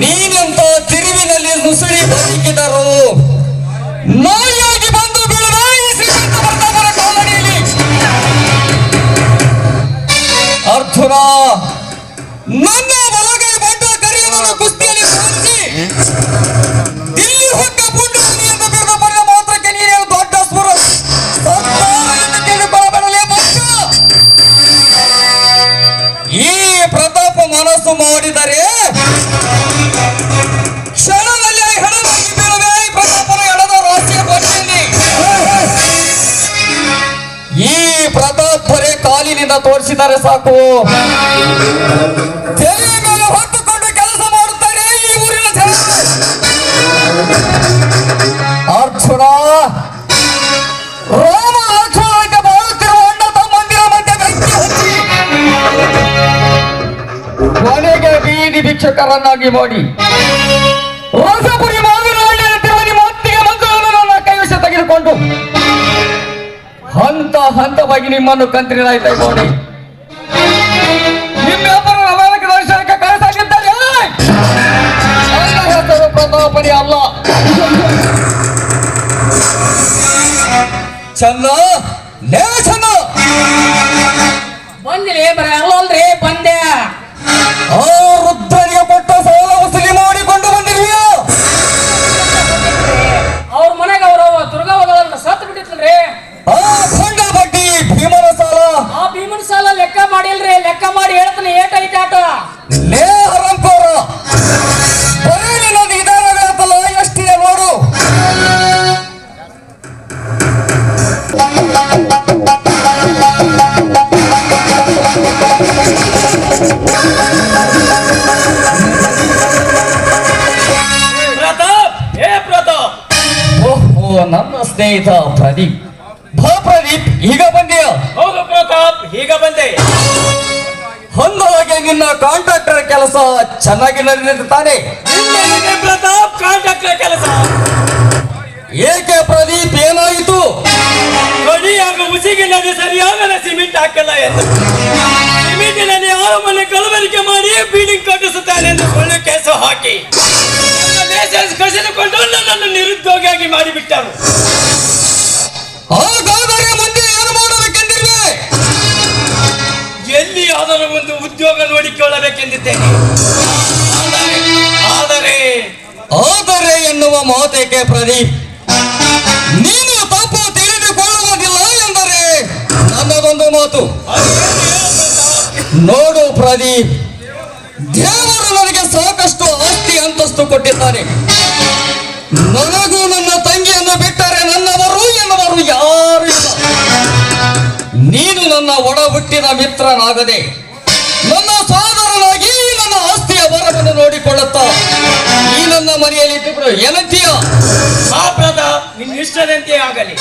ನೀನೆಂತ ತಿರುವಿನಲ್ಲಿ ನುಸುಳಿ ಬದುಕಿದರು ನಾಯಿಯಾಗಿ ಬಂದು ಬೀಳುವ ಈ ಶ್ರೀಮಂತ ಬರ್ತಾವರ ಕಾಲಡಿಯಲ್ಲಿ. ಅರ್ಜುನ, ನನ್ನ ಬಲಗೈ ಬಂಡ ಕರಿಯನ್ನು ಕುಸ್ತಿಯಲ್ಲಿ ಸೋಲಿಸಿ ದಿಲ್ಲಿ ಹೊಕ್ಕ ಪುಂಡನಿ ಎಂದು ಬಿರುದು ಪಡೆದ ಮಾತ್ರಕ್ಕೆ ನೀನೇನು ದೊಡ್ಡ ಸ್ಮರ ಸರ್ಕಾರವನ್ನು ಕೇಳಿಕೊಳ್ಳಬೇಡಲೇ ಬಂದ. ಈ ಪ್ರತಾಪ ಮನಸ್ಸು ಮಾಡಿದರೆ ಕ್ಷಣದಲ್ಲಿ ಹೆಣವಾಗಿ ಬೀಳುವೆ ಈ ಪ್ರತಾಪನ ಎಡದ ರಾಶಿಯ ಕೊಟ್ಟೆಯಲ್ಲಿ. ಈ ಪ್ರತಾಪ್ ಬರೇ ಕಾಲಿನಿಂದ ತೋರಿಸಿದರೆ ಸಾಕು, ತಲೆಯ ಮೇಲೆ ಹೊತ್ತುಕೊಂಡು ಕೆಲಸ ಮಾಡುತ್ತಾರೆ ಈ ಊರಿನ ಜನ. ಅರ್ಜುನ, ರಾಮ ಲಕ್ಷ್ಮಣಕ್ಕೆ ಬಾಳುತ್ತಿರುವ ಅಣ್ಣ ತಮ್ಮಂದಿರ ಮಧ್ಯೆ ಬೆಂಕಿ ಹಚ್ಚಿ ಕೊನೆಗೆ ಬೀದಿ ಭಿಕ್ಷಕರನ್ನಾಗಿ ಮಾಡಿ ರಾಜಪುರಿ ಮಾವಿನಹಳ್ಳಿಯಂತಿರುವ ನಿಮ್ಮ ಅತ್ತಿಗೆ ಮಕ್ಕಳನ್ನು ನನ್ನ ಕೈವಶ ತೆಗೆದುಕೊಂಡು ಹಂತವಾಗಿ ನಿಮ್ಮನ್ನು ಕಂತ್ರಿನಾಯ್ತಾ ನೋಡಿ ನಿಮ್ಮೆಬ್ಬರ ರಮಾನಕ ದರ್ಶನಕ್ಕೆ ಕಳಿಸಾಗಿದ್ದಾರೆ. ನನ್ನ ಹೆಸರು ಪ್ರತಾಪನಿ ಅಲ್ಲ. ಚಂದ, ಲೇ ಚಂದ, ಬಂದಿರಿ ಬರ ಅಲ್ಲಲ್ರಿ ಬಂದೆ. ಆ ವೃದ್ಧನಿಗೆ ಕೊಟ್ಟ ಸಾಲ ವಸೂಲಿ ಮಾಡಿಕೊಂಡು ಬಂದಿರ್ವಿಯೋ? ಅವ್ರ ಮನೆಗೆ ಅವರು ದುರ್ಗವ್ವಗಳನ್ನ ಸತ್ತು ಬಿಟ್ಟಿದ್ರಿ. ಆ ಖಂಡ ಬಡ್ಡಿ ಭೀಮನ ಸಾಲ, ಆ ಭೀಮನ ಸಾಲ ಲೆಕ್ಕ ಮಾಡಿಲ್ರಿ. ಲೆಕ್ಕ ಮಾಡಿ ಹೇಳ್ತಾನೆ ಏಟೈತೆ ಆಟ. ಲೇ ಹರಂಕೋರ, ಬರೀ ನಿನ್ನ ನಿಧಾನಗಳತ್ತಲ್ಲ, ಎಷ್ಟಿದೆ ನೋಡು. ಪ್ರತಾಪ್, ಏ ಪ್ರತಾಪ್. ಓಹೋ, ನನ್ನ ಸ್ನೇಹಿತ ಪ್ರದೀಪ್. ಬಾ ಪ್ರದೀಪ್, ಈಗ ಬಂದೆಯ? ಹೌದು ಪ್ರತಾಪ್, ಈಗ ಬಂದೆ. ಅಂದಹಾಗೆ ನಿನ್ನ ಕಾಂಟ್ರಾಕ್ಟರ್ ಕೆಲಸ ಚೆನ್ನಾಗಿ ನಡೆದಿರುತ್ತಾನೆ. ಪ್ರತಾಪ್, ಕಾಂಟ್ರಾಕ್ಟರ್ ಕೆಲಸ ಏಕೆ ಪ್ರದೀಪ್, ಏನಾಯಿತು? ಗಡಿಯಾಗ ಮುಸಿಗಿನಲ್ಲಿ ಸರಿಯಾದ ಸಿಮೆಂಟ್ ಹಾಕಲ್ಲ ಎಂದು ಸಿಮೆಂಟಿನಲ್ಲಿ 6 ಮನೆ ಕಲಬೆರಕೆ ಮಾಡಿ ಬಿಲ್ಡಿಂಗ್ ಕಟ್ಟಿಸುತ್ತಾನೆ ಎಂದು ಸುಳ್ಳು ಕೇಸು ಹಾಕಿ ಲೈಸೆನ್ಸ್ ಕಸಿದುಕೊಂಡು ನನ್ನನ್ನು ನಿರುದ್ಯೋಗಿಯಾಗಿ ಮಾಡಿಬಿಟ್ಟರು. ಹಾಗಾದರೆ ಮುಂದೆ ಏನು ಮಾಡಬೇಕೆಂದಿರುವೆ? ಎಲ್ಲಿ ಆದರೂ ಒಂದು ಉದ್ಯೋಗ ನೋಡಿಕೊಳ್ಳಬೇಕೆಂದಿದ್ದೇನೆ. ಆದರೆ ಎನ್ನುವ ಮಾತೇಕೆ ಪ್ರದೀಪ್? ನೀನು ತಪ್ಪು ತಿಳಿದುಕೊಳ್ಳುವುದಿಲ್ಲ ಎಂದರೆ ನನ್ನದೊಂದು ಮಾತು. ನೋಡು ಪ್ರದೀಪ್, ದೇವರು ನನಗೆ ಸಾಕಷ್ಟು ಆಸ್ತಿ ಅಂತಸ್ತು ಕೊಟ್ಟಿದ್ದಾನೆ. ನನಗೂ ನನ್ನ ತಂಗಿಯನ್ನು ಬಿಟ್ಟರೆ ನನ್ನವರು ಎನ್ನುವರು ಯಾರು ಇಲ್ಲ. ನೀನು ನನ್ನ ಒಡ ಹುಟ್ಟಿದ ಮಿತ್ರನಾಗದೆ ನನ್ನ ಸೋದರನಾಗಿ ನನ್ನ ಆಸ್ತಿಯ ಬರವನ್ನು ನೋಡಿಕೊಳ್ಳುತ್ತಾ ಈ ನನ್ನ ಮನೆಯಲ್ಲಿ ಇದ್ದುಬಿಡು, ಏನಂತೀಯ? ಪ್ರತಾಪ್, ನಿನ್ನ ಇಷ್ಟದಂತೆ ಆಗಲಿ.